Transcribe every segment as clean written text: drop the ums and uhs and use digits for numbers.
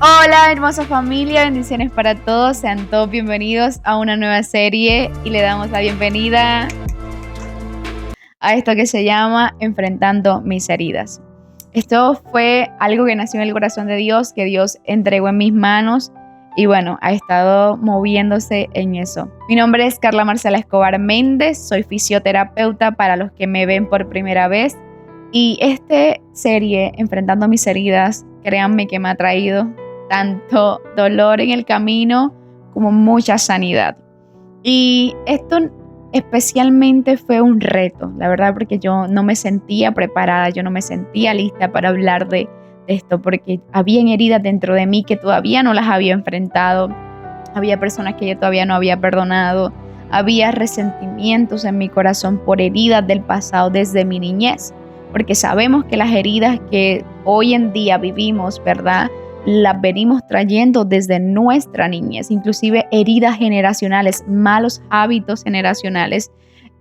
Hola, hermosa familia, bendiciones para todos. Sean todos bienvenidos a una nueva serie y le damos la bienvenida a esto que se llama Enfrentando mis heridas. Esto fue algo que nació en el corazón de Dios, que Dios entregó en mis manos y bueno, ha estado moviéndose en eso. Mi nombre es Carla Marcela Escobar Méndez, soy fisioterapeuta para los que me ven por primera vez y esta serie, Enfrentando mis heridas, créanme que me ha traído tanto dolor en el camino como mucha sanidad. Y esto especialmente fue un reto, la verdad, porque yo no me sentía preparada, yo no me sentía lista para hablar de esto, porque habían heridas dentro de mí que todavía no las había enfrentado, había personas que yo todavía no había perdonado, había resentimientos en mi corazón por heridas del pasado desde mi niñez, porque sabemos que las heridas que hoy en día vivimos, ¿verdad?, las venimos trayendo desde nuestra niñez, inclusive heridas generacionales, malos hábitos generacionales.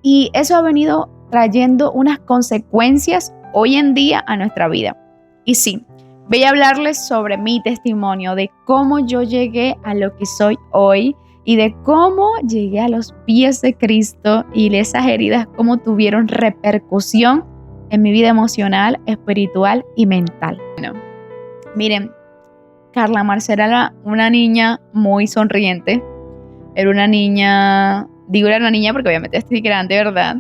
Y eso ha venido trayendo unas consecuencias hoy en día a nuestra vida. Y sí, voy a hablarles sobre mi testimonio, de cómo yo llegué a lo que soy hoy y de cómo llegué a los pies de Cristo y esas heridas, cómo tuvieron repercusión en mi vida emocional, espiritual y mental. Bueno, miren, Carla Marcela era una niña muy sonriente. Era una niña, digo era una niña porque obviamente estoy grande, ¿verdad?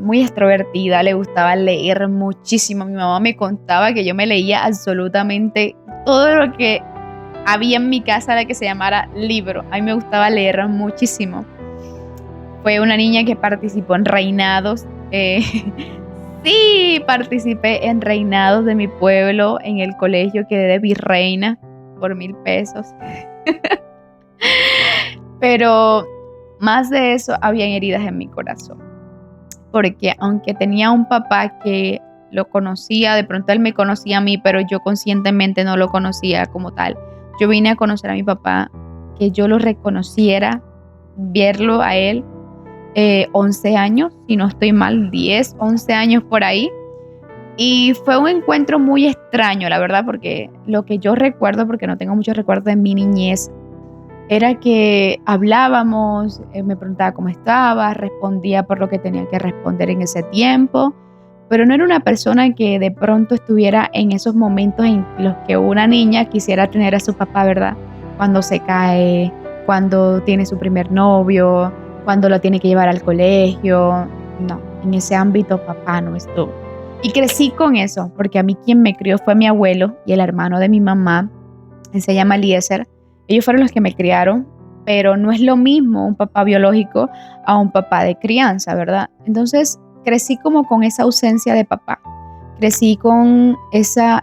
Muy extrovertida, le gustaba leer muchísimo. Mi mamá me contaba que yo me leía absolutamente todo lo que había en mi casa de que se llamara libro. A mí me gustaba leer muchísimo. Fue una niña que participó en reinados. Sí, participé en reinados de mi pueblo, en el colegio quedé de virreina por 1,000 pesos. Pero más de eso, habían heridas en mi corazón. Porque aunque tenía un papá que lo conocía, de pronto él me conocía a mí, pero yo conscientemente no lo conocía como tal. Yo vine a conocer a mi papá, que yo lo reconociera, verlo a él. 11 años, si no estoy mal, 10, 11 años por ahí. Y fue un encuentro muy extraño, la verdad, porque lo que yo recuerdo, porque no tengo muchos recuerdos de mi niñez, era que hablábamos, me preguntaba cómo estaba, respondía por lo que tenía que responder en ese tiempo, pero no era una persona que de pronto estuviera en esos momentos en los que una niña quisiera tener a su papá, ¿verdad? Cuando se cae, cuando tiene su primer novio, cuando lo tiene que llevar al colegio. No, en ese ámbito papá no estuvo. Y crecí con eso, porque a mí quien me crió fue mi abuelo y el hermano de mi mamá, él se llama Eliezer. Ellos fueron los que me criaron, pero no es lo mismo un papá biológico a un papá de crianza, ¿verdad? Entonces crecí como con esa ausencia de papá. Crecí con esa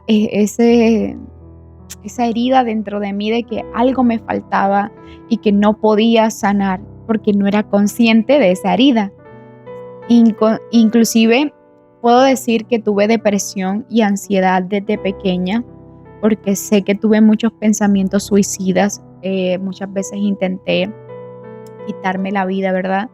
herida dentro de mí de que algo me faltaba y que no podía sanar porque no era consciente de esa herida. Inclusive puedo decir que tuve depresión y ansiedad desde pequeña porque sé que tuve muchos pensamientos suicidas. Muchas veces intenté quitarme la vida, ¿verdad?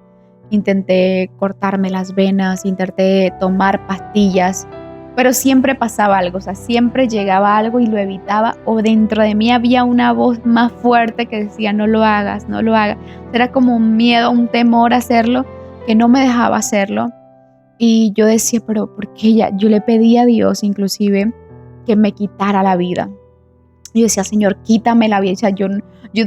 Intenté cortarme las venas, intenté tomar pastillas, pero siempre pasaba algo, o sea, siempre llegaba algo y lo evitaba, o dentro de mí había una voz más fuerte que decía, no lo hagas, no lo hagas. Era como un miedo, un temor a hacerlo, que no me dejaba hacerlo. Y yo decía, pero ¿por qué ya? Yo le pedí a Dios inclusive que me quitara la vida. Y yo decía, Señor, quítame la vida. O sea, yo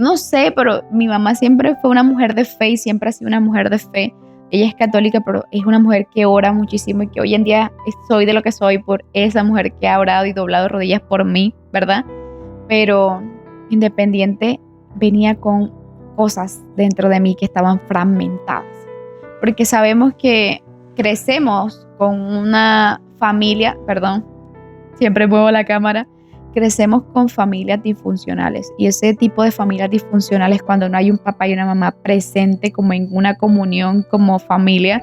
no sé, pero mi mamá siempre fue una mujer de fe y siempre ha sido una mujer de fe. Ella es católica, pero es una mujer que ora muchísimo y que hoy en día soy de lo que soy por esa mujer que ha orado y doblado rodillas por mí, ¿verdad? Pero independiente, venía con cosas dentro de mí que estaban fragmentadas. Porque sabemos que crecemos con una familia, perdón, siempre muevo la cámara, crecemos con familias disfuncionales y ese tipo de familias disfuncionales cuando no hay un papá y una mamá presente como en una comunión como familia,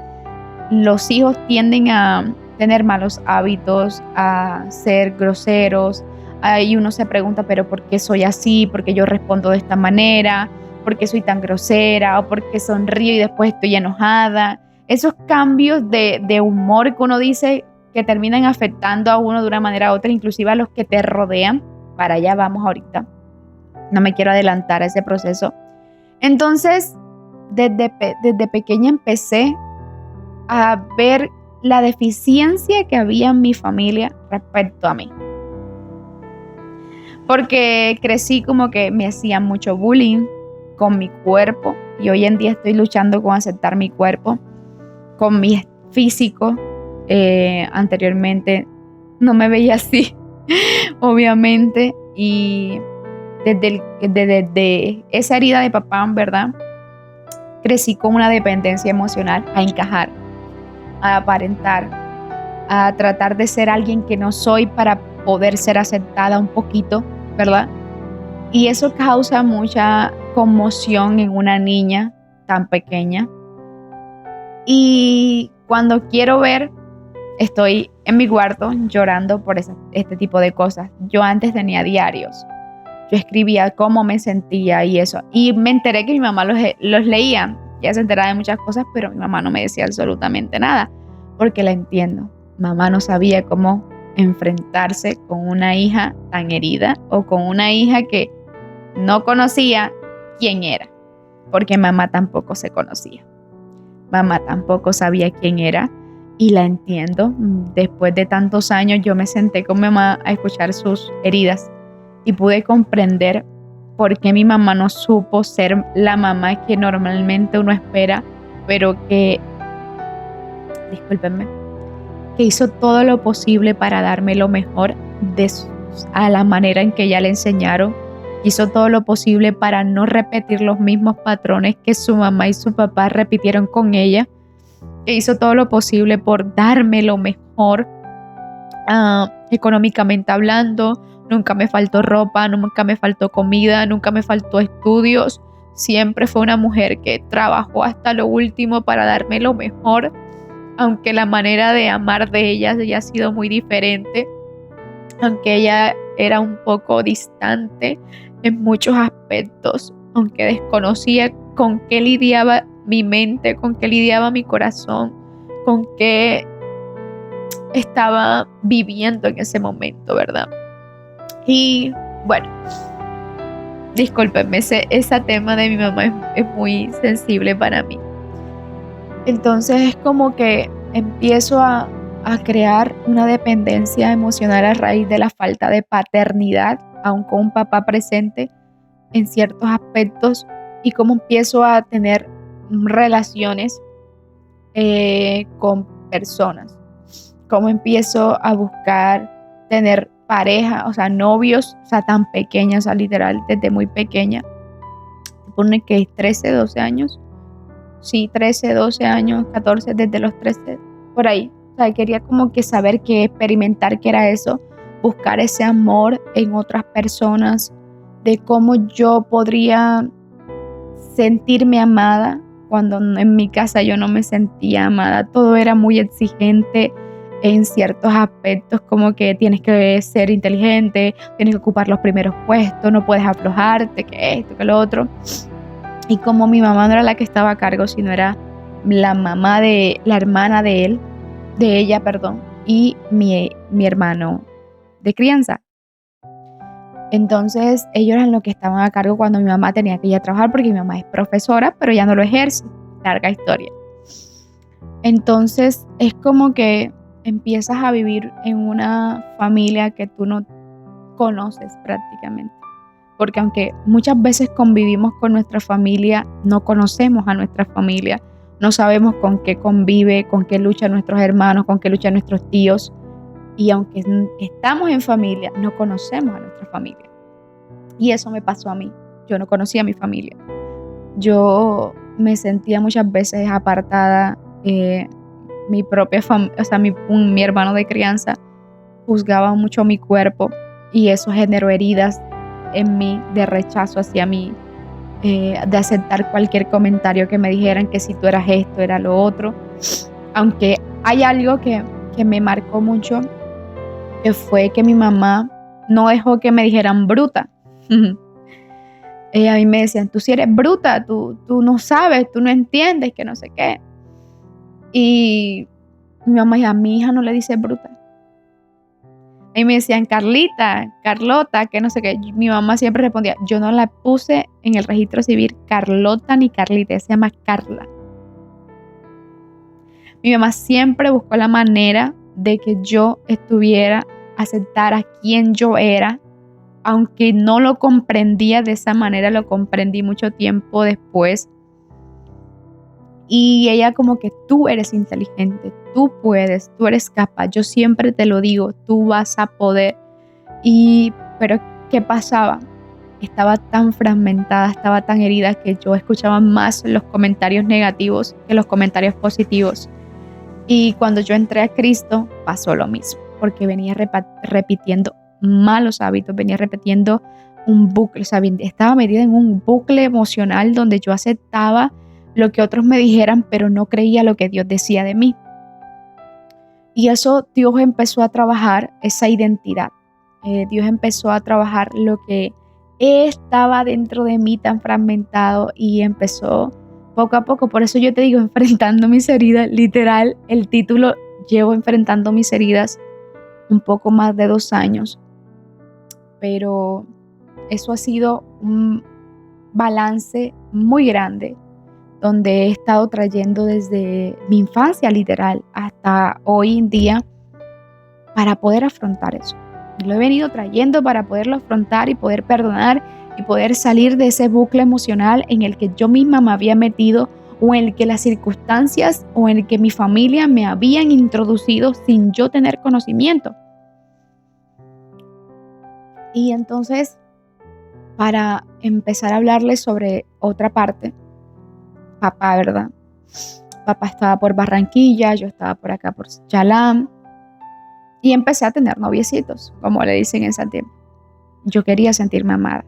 los hijos tienden a tener malos hábitos, a ser groseros, y uno se pregunta, pero ¿por qué soy así? ¿Por qué yo respondo de esta manera? ¿Por qué soy tan grosera? ¿O por qué sonrío y después estoy enojada? Esos cambios de humor que uno dice que terminan afectando a uno de una manera u otra, inclusive a los que te rodean, para allá vamos ahorita. No me quiero adelantar a ese proceso. Entonces, desde pequeña empecé a ver la deficiencia que había en mi familia respecto a mí. Porque crecí como que me hacían mucho bullying con mi cuerpo y hoy en día estoy luchando con aceptar mi cuerpo, con mi físico. Anteriormente no me veía así, obviamente, y desde esa herida de papá, ¿verdad? Crecí con una dependencia emocional a encajar, a aparentar, a tratar de ser alguien que no soy para poder ser aceptada un poquito, ¿verdad? Y eso causa mucha conmoción en una niña tan pequeña. Y cuando quiero ver, estoy en mi cuarto llorando por este tipo de cosas. Yo antes tenía diarios. Yo escribía cómo me sentía y eso. Y me enteré que mi mamá los leía. Ya se enteraba de muchas cosas, pero mi mamá no me decía absolutamente nada. Porque la entiendo. Mamá no sabía cómo enfrentarse con una hija tan herida o con una hija que no conocía quién era. Porque mamá tampoco se conocía. Mamá tampoco sabía quién era. Y la entiendo. Después de tantos años yo me senté con mi mamá a escuchar sus heridas. Y pude comprender por qué mi mamá no supo ser la mamá que normalmente uno espera, pero que, discúlpenme, que hizo todo lo posible para darme lo mejor a la manera en que ella le enseñaron. Hizo todo lo posible para no repetir los mismos patrones que su mamá y su papá repitieron con ella. Que hizo todo lo posible por darme lo mejor, económicamente hablando. Nunca me faltó ropa, nunca me faltó comida, nunca me faltó estudios. Siempre fue una mujer que trabajó hasta lo último para darme lo mejor, aunque la manera de amar de ella haya sido muy diferente, aunque ella era un poco distante en muchos aspectos, aunque desconocía con qué lidiaba mi mente, con qué lidiaba mi corazón, con qué estaba viviendo en ese momento, ¿verdad? Y bueno, discúlpenme, ese tema de mi mamá es muy sensible para mí. Entonces es como que empiezo a crear una dependencia emocional a raíz de la falta de paternidad, aun con un papá presente en ciertos aspectos, y cómo empiezo a tener relaciones con personas, cómo empiezo a buscar tener pareja, o sea, novios, o sea, tan pequeña, o sea, literal, desde muy pequeña. Se pone que 13, 12 años. Sí, 13, 12 años, 14, desde los 13, por ahí. O sea, quería como que saber qué, experimentar qué era eso, buscar ese amor en otras personas, de cómo yo podría sentirme amada cuando en mi casa yo no me sentía amada. Todo era muy exigente en ciertos aspectos, como que tienes que ser inteligente, tienes que ocupar los primeros puestos, no puedes aflojarte, que esto, que lo otro. Y como mi mamá no era la que estaba a cargo, sino era la hermana de ella, y mi hermano de crianza. Entonces ellos eran los que estaban a cargo cuando mi mamá tenía que ir a trabajar, porque mi mamá es profesora, pero ya no lo ejerce. Larga historia. Entonces es como que empiezas a vivir en una familia que tú no conoces prácticamente. Porque aunque muchas veces convivimos con nuestra familia, no conocemos a nuestra familia, no sabemos con qué convive, con qué luchan nuestros hermanos, con qué luchan nuestros tíos. Y aunque estamos en familia, no conocemos a nuestra familia. Y eso me pasó a mí. Yo no conocía a mi familia. Yo me sentía muchas veces apartada. Mi propia familia, o sea, mi hermano de crianza juzgaba mucho mi cuerpo y eso generó heridas en mí de rechazo hacia mí, de aceptar cualquier comentario que me dijeran, que si tú eras esto, era lo otro. Aunque hay algo que me marcó mucho, que fue que mi mamá no dejó que me dijeran bruta. A mí me decían, tú sí eres bruta, tú no sabes, tú no entiendes, que no sé qué. Y mi mamá dijo, a mi hija no le dice bruta. Y me decían Carlita, Carlota, que no sé qué. Mi mamá siempre respondía, yo no la puse en el registro civil Carlota ni Carlita, se llama Carla. Mi mamá siempre buscó la manera de que yo estuviera, aceptara quién yo era, aunque no lo comprendía de esa manera, lo comprendí mucho tiempo después. Y ella como que tú eres inteligente, tú puedes, tú eres capaz, yo siempre te lo digo, tú vas a poder. Pero ¿qué pasaba? Estaba tan fragmentada, estaba tan herida que yo escuchaba más los comentarios negativos que los comentarios positivos. Y cuando yo entré a Cristo pasó lo mismo, porque venía repitiendo malos hábitos, venía repitiendo un bucle, o sea, estaba metida en un bucle emocional donde yo aceptaba lo que otros me dijeran, pero no creía lo que Dios decía de mí. Y eso Dios empezó a trabajar esa identidad. Dios empezó a trabajar lo que estaba dentro de mí tan fragmentado y empezó poco a poco. Por eso yo te digo, enfrentando mis heridas, literal, el título, llevo enfrentando mis heridas un poco más de 2 años. Pero eso ha sido un balance muy grande, donde he estado trayendo desde mi infancia literal hasta hoy en día para poder afrontar eso. Lo he venido trayendo para poderlo afrontar y poder perdonar y poder salir de ese bucle emocional en el que yo misma me había metido o en el que las circunstancias o en el que mi familia me habían introducido sin yo tener conocimiento. Y entonces, para empezar a hablarles sobre otra parte, papá, ¿verdad? Papá estaba por Barranquilla, yo estaba por acá por Chalán y empecé a tener noviecitos, como le dicen en ese tiempo. Yo quería sentirme amada.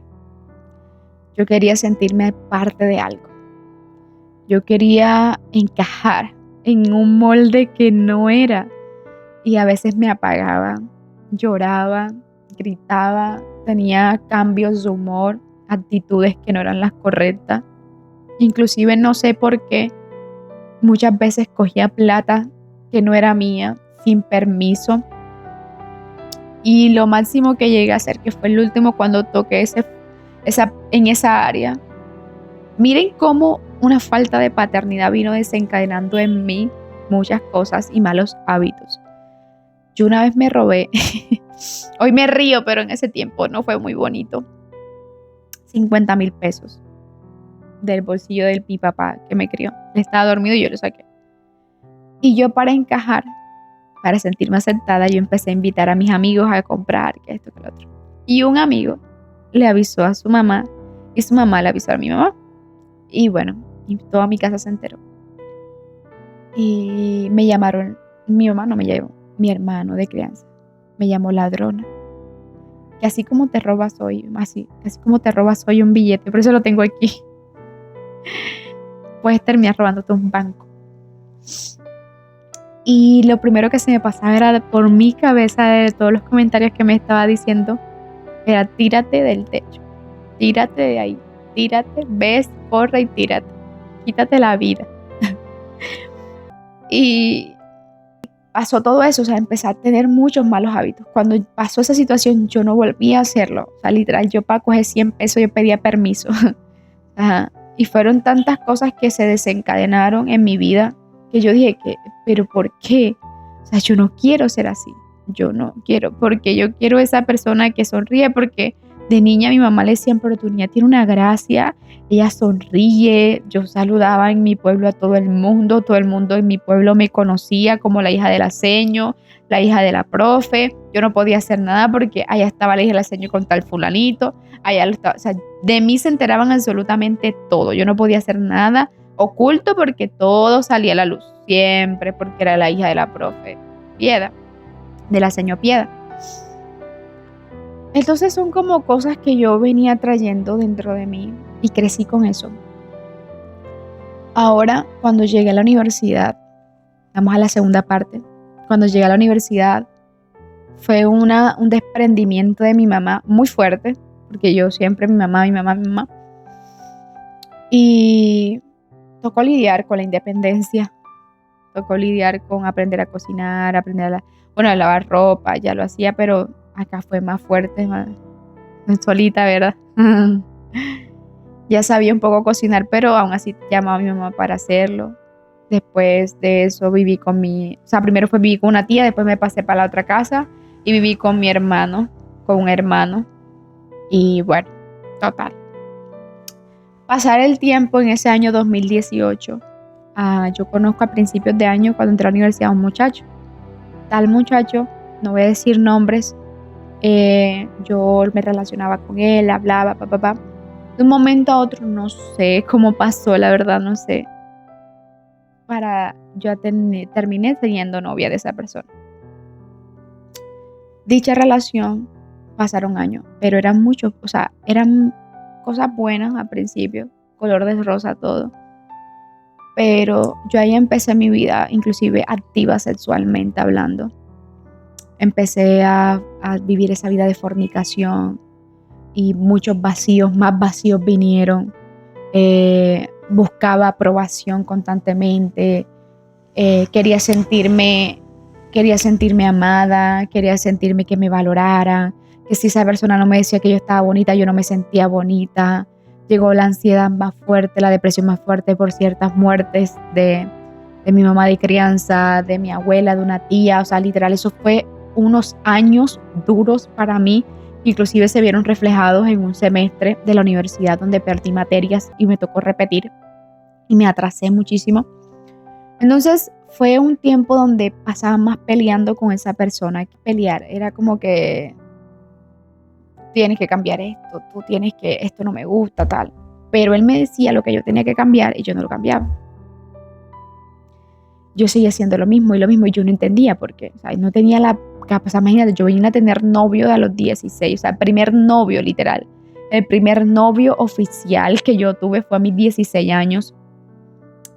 Yo quería sentirme parte de algo. Yo quería encajar en un molde que no era y a veces me apagaba, lloraba, gritaba, tenía cambios de humor, actitudes que no eran las correctas. Inclusive no sé por qué muchas veces cogía plata que no era mía, sin permiso. Y lo máximo que llegué a hacer, que fue el último cuando toqué en esa área. Miren cómo una falta de paternidad vino desencadenando en mí muchas cosas y malos hábitos. Yo una vez me robé, hoy me río, pero en ese tiempo no fue muy bonito, 50,000 pesos del bolsillo de mi papá que me crió. Él estaba dormido y yo lo saqué. Y yo, para encajar, para sentirme aceptada, yo empecé a invitar a mis amigos a comprar, que esto, que lo otro. Y un amigo le avisó a su mamá y su mamá le avisó a mi mamá. Y bueno, y toda mi casa se enteró. Y me llamaron, mi mamá no me llamó, mi hermano de crianza me llamó ladrona. Que así como te robas hoy, así como te robas hoy un billete, por eso lo tengo aquí, puedes terminar robándote un banco. Y lo primero que se me pasaba era por mi cabeza de todos los comentarios que me estaba diciendo, era tírate del techo, tírate de ahí, tírate, ves, corre y tírate, quítate la vida. Y pasó todo eso, o sea, empecé a tener muchos malos hábitos. Cuando pasó esa situación, yo no volví a hacerlo. O sea, literal, yo para coger 100 pesos, yo pedía permiso. Ajá. Y fueron tantas cosas que se desencadenaron en mi vida que yo dije pero ¿por qué? O sea, yo no quiero ser así. Yo no quiero, porque yo quiero esa persona que sonríe, porque de niña mi mamá le decía, pero tu niña tiene una gracia, ella sonríe. Yo saludaba en mi pueblo a todo el mundo en mi pueblo me conocía como la hija de la seño, la hija de la profe. Yo no podía hacer nada porque allá estaba la hija de la seño con tal fulanito, allá lo estaba, o sea, de mí se enteraban absolutamente todo. Yo no podía hacer nada oculto porque todo salía a la luz, siempre, porque era la hija de la profe Piedad, de la seño Piedad. Entonces son como cosas que yo venía trayendo dentro de mí y crecí con eso. Ahora, cuando llegué a la universidad, vamos a la segunda parte, cuando llegué a la universidad fue un desprendimiento de mi mamá muy fuerte, porque yo siempre mi mamá. Y tocó lidiar con la independencia, tocó lidiar con aprender a cocinar, a lavar ropa, ya lo hacía, pero acá fue más fuerte, más solita, ¿verdad? Ya sabía un poco cocinar, pero aún así llamaba a mi mamá para hacerlo. Después de eso primero viví con una tía, después me pasé para la otra casa y viví con mi hermano, con un hermano. Y bueno, total. Pasar el tiempo en ese año 2018, yo conozco a principios de año cuando entré a la universidad a un muchacho. Tal muchacho, no voy a decir nombres, yo me relacionaba con él, hablaba, papá. De un momento a otro, no sé cómo pasó, la verdad, no sé. Yo terminé teniendo novia de esa persona. Dicha relación pasaron años, pero eran muchos, eran cosas buenas al principio, color de rosa todo. Pero yo ahí empecé mi vida, inclusive activa sexualmente hablando. Empecé a vivir esa vida de fornicación y muchos vacíos, más vacíos vinieron. Buscaba aprobación constantemente. Quería sentirme amada, quería sentirme que me valoraran, que si esa persona no me decía que yo estaba bonita, yo no me sentía bonita. Llegó la ansiedad más fuerte, la depresión más fuerte por ciertas muertes de mi mamá de crianza, de mi abuela, de una tía. Literal, eso fue unos años duros para mí. Inclusive se vieron reflejados en un semestre de la universidad donde perdí materias y me tocó repetir y me atrasé muchísimo. Entonces fue un tiempo donde pasaba más peleando con esa persona. Que pelear era como que tienes que cambiar esto, esto no me gusta, tal. Pero él me decía lo que yo tenía que cambiar y yo no lo cambiaba. Yo seguía haciendo lo mismo y yo no entendía por qué. No tenía la capacidad. Imagínate, yo vine a tener novio a los 16, el primer novio literal. El primer novio oficial que yo tuve fue a mis 16 años.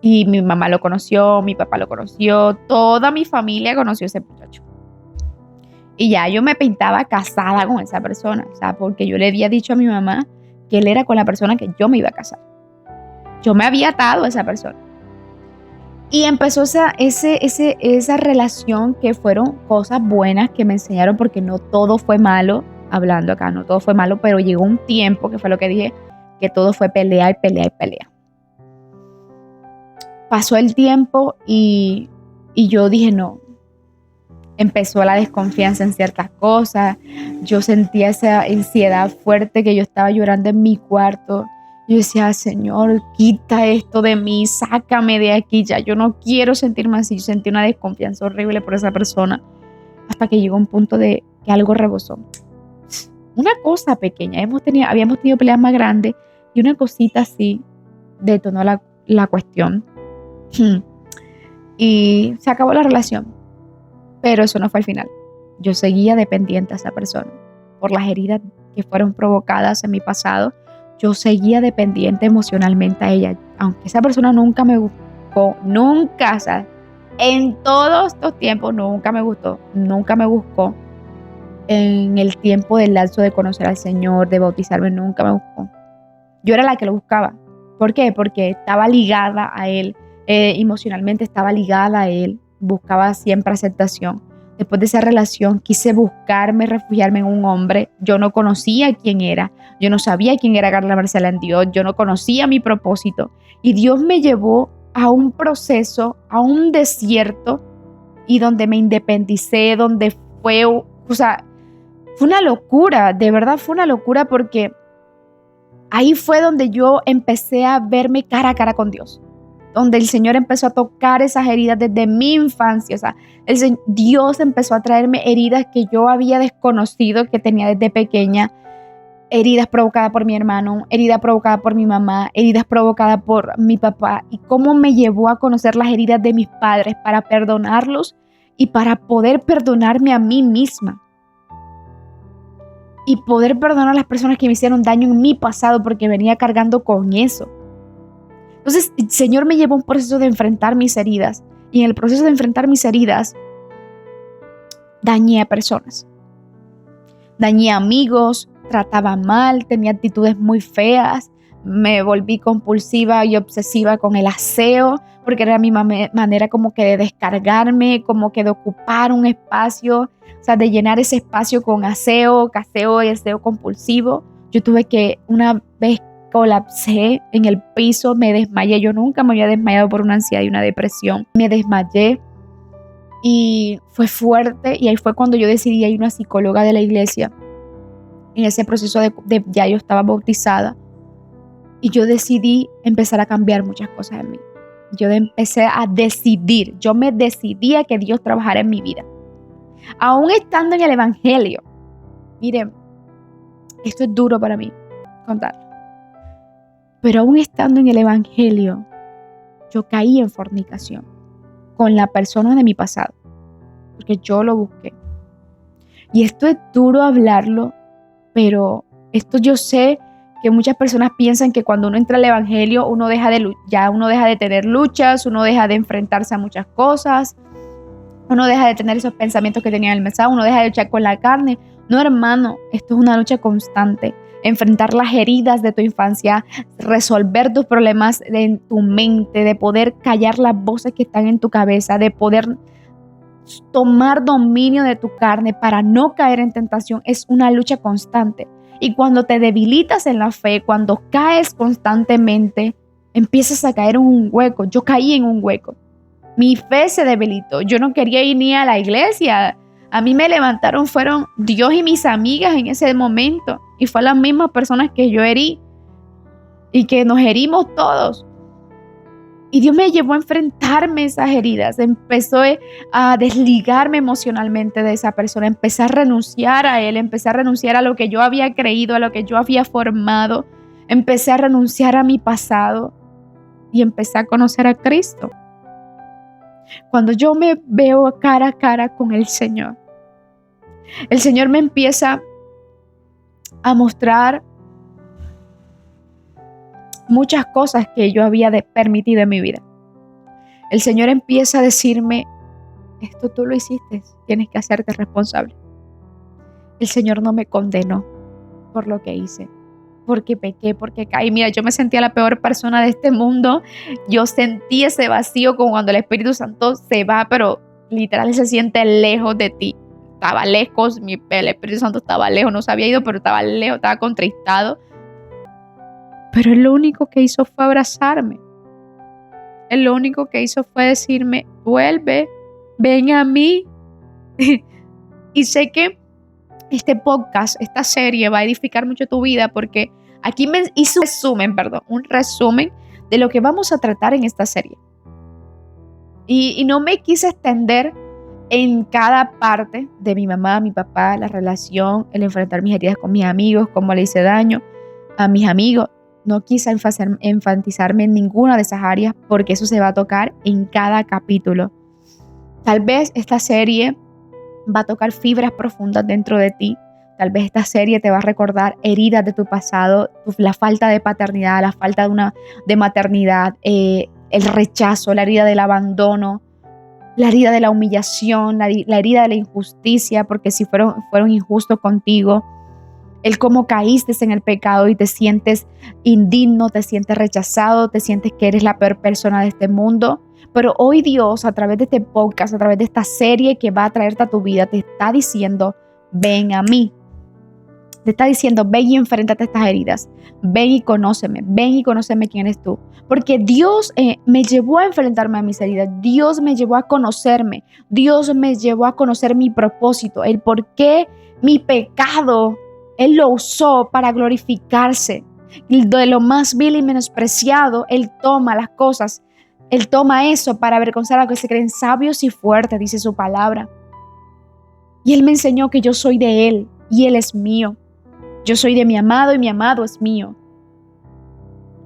Y mi mamá lo conoció, mi papá lo conoció, toda mi familia conoció a ese muchacho. Y ya yo me pintaba casada con esa persona, porque yo le había dicho a mi mamá que él era con la persona que yo me iba a casar. Yo me había atado a esa persona. Y empezó esa relación que fueron cosas buenas que me enseñaron, porque no todo fue malo, hablando acá, no todo fue malo, pero llegó un tiempo, que fue lo que dije, que todo fue pelea y pelea y pelea. Pasó el tiempo y yo dije no. Empezó la desconfianza en ciertas cosas. Yo sentía esa ansiedad fuerte que yo estaba llorando en mi cuarto. Yo decía, Señor, quita esto de mí, sácame de aquí ya. Yo no quiero sentirme así. Yo sentí una desconfianza horrible por esa persona hasta que llegó un punto de que algo rebosó. Una cosa pequeña. Habíamos tenido peleas más grandes y una cosita así detonó la cuestión. Y se acabó la relación. Pero eso no fue el final. Yo seguía dependiente a esa persona. Por las heridas que fueron provocadas en mi pasado, yo seguía dependiente emocionalmente a ella. Aunque esa persona nunca me buscó, nunca, en todos estos tiempos nunca me gustó, nunca me buscó. En el tiempo del lapso de conocer al Señor, de bautizarme, nunca me buscó. Yo era la que lo buscaba. ¿Por qué? Porque estaba ligada a él, emocionalmente estaba ligada a él. Buscaba siempre aceptación. Después de esa relación quise refugiarme en un hombre. Yo no conocía quién era. Yo no sabía quién era Carla Marcela en Dios. Yo no conocía mi propósito. Y Dios me llevó a un proceso, a un desierto, y donde me independicé, donde fue una locura. De verdad fue una locura, porque ahí fue donde yo empecé a verme cara a cara con Dios. Donde el Señor empezó a tocar esas heridas desde mi infancia. Dios empezó a traerme heridas que yo había desconocido que tenía desde pequeña. Heridas provocadas por mi hermano, heridas provocadas por mi mamá, heridas provocadas por mi papá. Y cómo me llevó a conocer las heridas de mis padres para perdonarlos y para poder perdonarme a mí misma. Y poder perdonar a las personas que me hicieron daño en mi pasado, porque venía cargando con eso. Entonces, el Señor me llevó a un proceso de enfrentar mis heridas. Y en el proceso de enfrentar mis heridas, dañé a personas. Dañé a amigos, trataba mal, tenía actitudes muy feas, me volví compulsiva y obsesiva con el aseo, porque era mi manera como que de descargarme, como que de ocupar un espacio, o sea, de llenar ese espacio con aseo y aseo compulsivo. Yo tuve que, una vez colapsé en el piso, me desmayé. Yo nunca me había desmayado por una ansiedad y una depresión. Me desmayé y fue fuerte, y ahí fue cuando yo decidí ir a una psicóloga de la iglesia. En ese proceso ya yo estaba bautizada. Y yo decidí empezar a cambiar muchas cosas en mí. Yo empecé a decidir, yo me decidí a que Dios trabajara en mi vida. Aún estando en el evangelio, miren, esto es duro para mí contarlo, pero aún estando en el evangelio, yo caí en fornicación con la persona de mi pasado, porque yo lo busqué. Y esto es duro hablarlo, pero esto yo sé que muchas personas piensan que cuando uno entra al evangelio, uno deja de tener luchas, uno deja de enfrentarse a muchas cosas, uno deja de tener esos pensamientos que tenía en el pasado, uno deja de luchar con la carne. No, hermano, esto es una lucha constante. Enfrentar las heridas de tu infancia, resolver tus problemas en tu mente, de poder callar las voces que están en tu cabeza, de poder tomar dominio de tu carne para no caer en tentación, es una lucha constante. Y cuando te debilitas en la fe, cuando caes constantemente, empiezas a caer en un hueco. Yo caí en un hueco. Mi fe se debilitó. Yo no quería ir ni a la iglesia. A mí me levantaron, fueron Dios y mis amigas en ese momento. Y fue las mismas personas que yo herí y que nos herimos todos. Y Dios me llevó a enfrentarme esas heridas. Empezó a desligarme emocionalmente de esa persona. Empecé a renunciar a él. Empecé a renunciar a lo que yo había creído, a lo que yo había formado. Empecé a renunciar a mi pasado y empecé a conocer a Cristo. Cuando yo me veo cara a cara con el Señor me empieza a mostrar muchas cosas que yo había permitido en mi vida. El Señor empieza a decirme, esto tú lo hiciste, tienes que hacerte responsable. El Señor no me condenó por lo que hice, porque pequé, porque caí. Mira, yo me sentía la peor persona de este mundo. Yo sentí ese vacío como cuando el Espíritu Santo se va, pero literal se siente lejos de ti. Estaba lejos, el Espíritu Santo estaba lejos, no se había ido, pero estaba lejos, estaba contristado. Pero Él lo único que hizo fue abrazarme. Él lo único que hizo fue decirme, vuelve, ven a mí. Y sé que este podcast, esta serie va a edificar mucho tu vida, porque aquí me hice un resumen de lo que vamos a tratar en esta serie. Y no me quise extender en cada parte de mi mamá, mi papá, la relación, el enfrentar mis heridas con mis amigos, cómo le hice daño a mis amigos. No quise enfatizarme en ninguna de esas áreas, porque eso se va a tocar en cada capítulo. Tal vez esta serie va a tocar fibras profundas dentro de ti. Tal vez esta serie te va a recordar heridas de tu pasado, la falta de paternidad, la falta de maternidad, el rechazo, la herida del abandono, la herida de la humillación, la herida de la injusticia, porque si fueron injustos contigo, el cómo caíste en el pecado y te sientes indigno, te sientes rechazado, te sientes que eres la peor persona de este mundo. Pero hoy Dios, a través de este podcast, a través de esta serie que va a traerte a tu vida, te está diciendo, ven a mí. Te está diciendo, ven y enfréntate a estas heridas. Ven y conóceme quién eres tú. Porque Dios me llevó a enfrentarme a mis heridas. Dios me llevó a conocerme. Dios me llevó a conocer mi propósito, el por qué mi pecado Él lo usó para glorificarse. De lo más vil y menospreciado, Él toma las cosas. Él toma eso para avergonzar a los que se creen sabios y fuertes, dice su palabra. Y Él me enseñó que yo soy de Él y Él es mío. Yo soy de mi amado y mi amado es mío.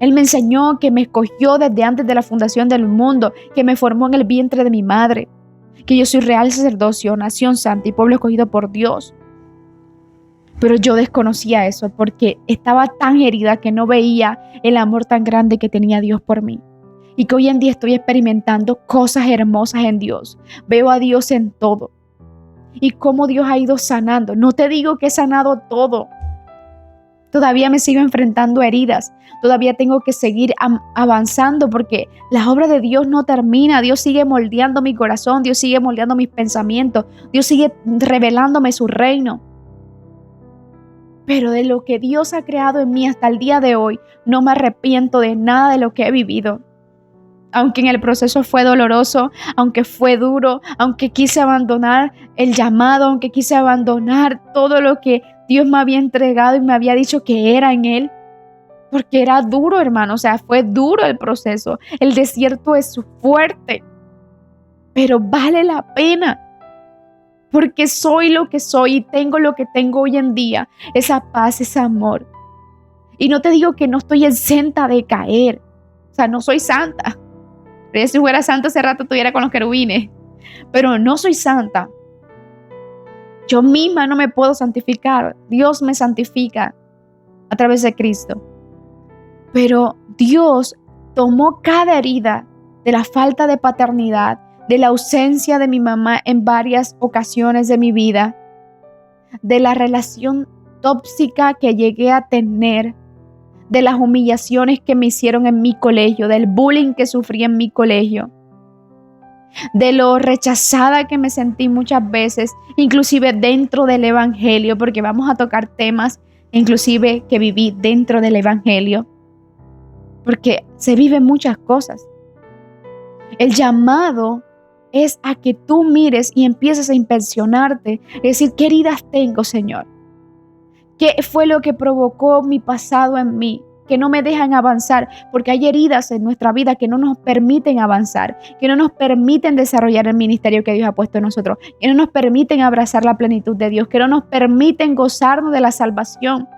Él me enseñó que me escogió desde antes de la fundación del mundo, que me formó en el vientre de mi madre, que yo soy real sacerdocio, nación santa y pueblo escogido por Dios. Pero yo desconocía eso porque estaba tan herida que no veía el amor tan grande que tenía Dios por mí. Y que hoy en día estoy experimentando cosas hermosas en Dios. Veo a Dios en todo. Y cómo Dios ha ido sanando. No te digo que he sanado todo. Todavía me sigo enfrentando a heridas. Todavía tengo que seguir avanzando porque la obra de Dios no termina. Dios sigue moldeando mi corazón. Dios sigue moldeando mis pensamientos. Dios sigue revelándome su reino. Pero de lo que Dios ha creado en mí hasta el día de hoy, no me arrepiento de nada de lo que he vivido. Aunque en el proceso fue doloroso, aunque fue duro, aunque quise abandonar el llamado, aunque quise abandonar todo lo que Dios me había entregado y me había dicho que era en Él. Porque era duro, hermano, o sea, fue duro el proceso. El desierto es fuerte, pero vale la pena. Porque soy lo que soy y tengo lo que tengo hoy en día. Esa paz, ese amor. Y no te digo que no estoy exenta de caer. O sea, no soy santa. Pero si fuera santa hace rato estuviera con los querubines. Pero no soy santa. Yo misma no me puedo santificar. Dios me santifica a través de Cristo. Pero Dios tomó cada herida de la falta de paternidad, de la ausencia de mi mamá en varias ocasiones de mi vida, de la relación tóxica que llegué a tener, de las humillaciones que me hicieron en mi colegio, del bullying que sufrí en mi colegio, de lo rechazada que me sentí muchas veces, inclusive dentro del evangelio, porque vamos a tocar temas inclusive que viví dentro del evangelio, porque se viven muchas cosas. El llamado es a que tú mires y empieces a inspeccionarte, es decir, ¿qué heridas tengo, Señor? ¿Qué fue lo que provocó mi pasado en mí? Que no me dejan avanzar, porque hay heridas en nuestra vida que no nos permiten avanzar, que no nos permiten desarrollar el ministerio que Dios ha puesto en nosotros, que no nos permiten abrazar la plenitud de Dios, que no nos permiten gozarnos de la salvación.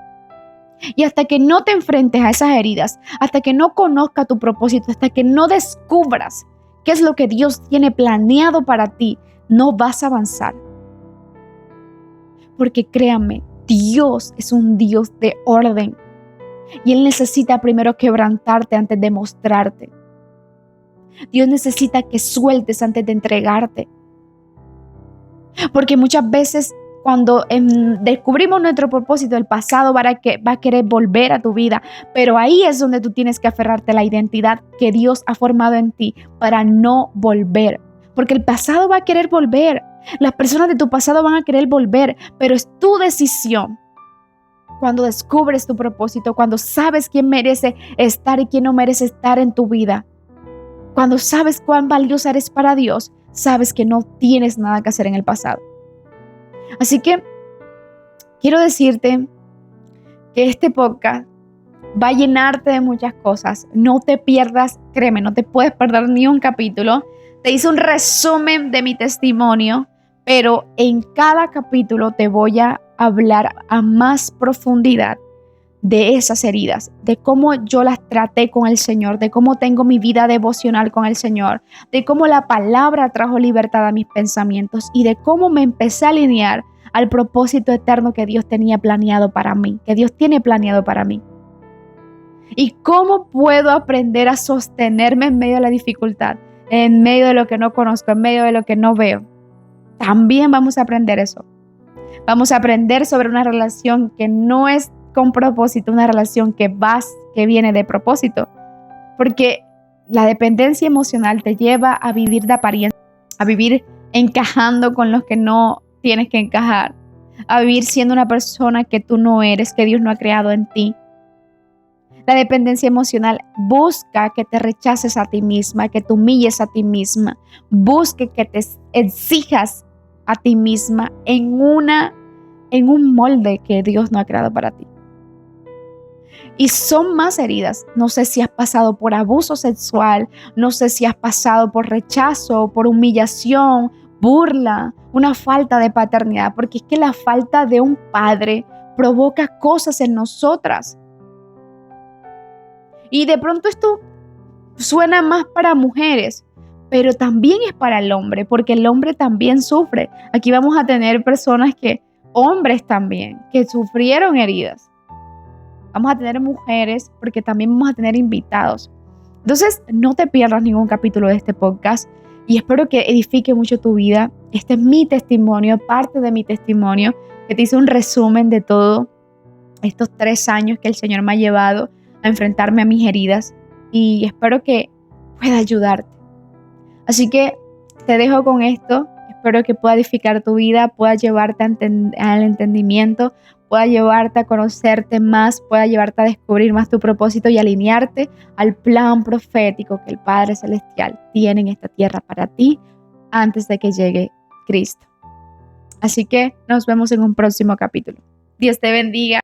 Y hasta que no te enfrentes a esas heridas, hasta que no conozcas tu propósito, hasta que no descubras qué es lo que Dios tiene planeado para ti, no vas a avanzar. Porque créanme, Dios es un Dios de orden. Y Él necesita primero quebrantarte antes de mostrarte. Dios necesita que sueltes antes de entregarte. Porque muchas veces cuando descubrimos nuestro propósito, el pasado va a querer volver a tu vida. Pero ahí es donde tú tienes que aferrarte a la identidad que Dios ha formado en ti para no volver. Porque el pasado va a querer volver. Las personas de tu pasado van a querer volver. Pero es tu decisión. Cuando descubres tu propósito, cuando sabes quién merece estar y quién no merece estar en tu vida, cuando sabes cuán valiosa eres para Dios, sabes que no tienes nada que hacer en el pasado. Así que quiero decirte que este podcast va a llenarte de muchas cosas. No te pierdas, créeme, no te puedes perder ni un capítulo. Te hice un resumen de mi testimonio, pero en cada capítulo te voy a hablar a más profundidad de esas heridas, de cómo yo las traté con el Señor, de cómo tengo mi vida devocional con el Señor, de cómo la palabra trajo libertad a mis pensamientos y de cómo me empecé a alinear al propósito eterno que Dios tenía planeado para mí, que Dios tiene planeado para mí. Y cómo puedo aprender a sostenerme en medio de la dificultad, en medio de lo que no conozco, en medio de lo que no veo. También vamos a aprender eso. Vamos a aprender sobre una relación que no es con propósito, una relación que viene de propósito. Porque la dependencia emocional te lleva a vivir de apariencia, a vivir encajando con los que no tienes que encajar, a vivir siendo una persona que tú no eres, que Dios no ha creado en ti. La dependencia emocional busca que te rechaces a ti misma, que te humilles a ti misma, busque que te exijas a ti misma en un molde que Dios no ha creado para ti. Y son más heridas. No sé si has pasado por abuso sexual, no sé si has pasado por rechazo, por humillación, burla, una falta de paternidad, porque es que la falta de un padre provoca cosas en nosotras. Y de pronto esto suena más para mujeres, pero también es para el hombre, porque el hombre también sufre. Aquí vamos a tener hombres también, que sufrieron heridas. Vamos a tener mujeres, porque también vamos a tener invitados. Entonces, no te pierdas ningún capítulo de este podcast y espero que edifique mucho tu vida. Este es mi testimonio, parte de mi testimonio, que te hice un resumen de todo estos 3 años que el Señor me ha llevado a enfrentarme a mis heridas y espero que pueda ayudarte. Así que te dejo con esto. Espero que pueda edificar tu vida, pueda llevarte al entendimiento, pueda llevarte a conocerte más, pueda llevarte a descubrir más tu propósito y alinearte al plan profético que el Padre Celestial tiene en esta tierra para ti antes de que llegue Cristo. Así que nos vemos en un próximo capítulo. Dios te bendiga.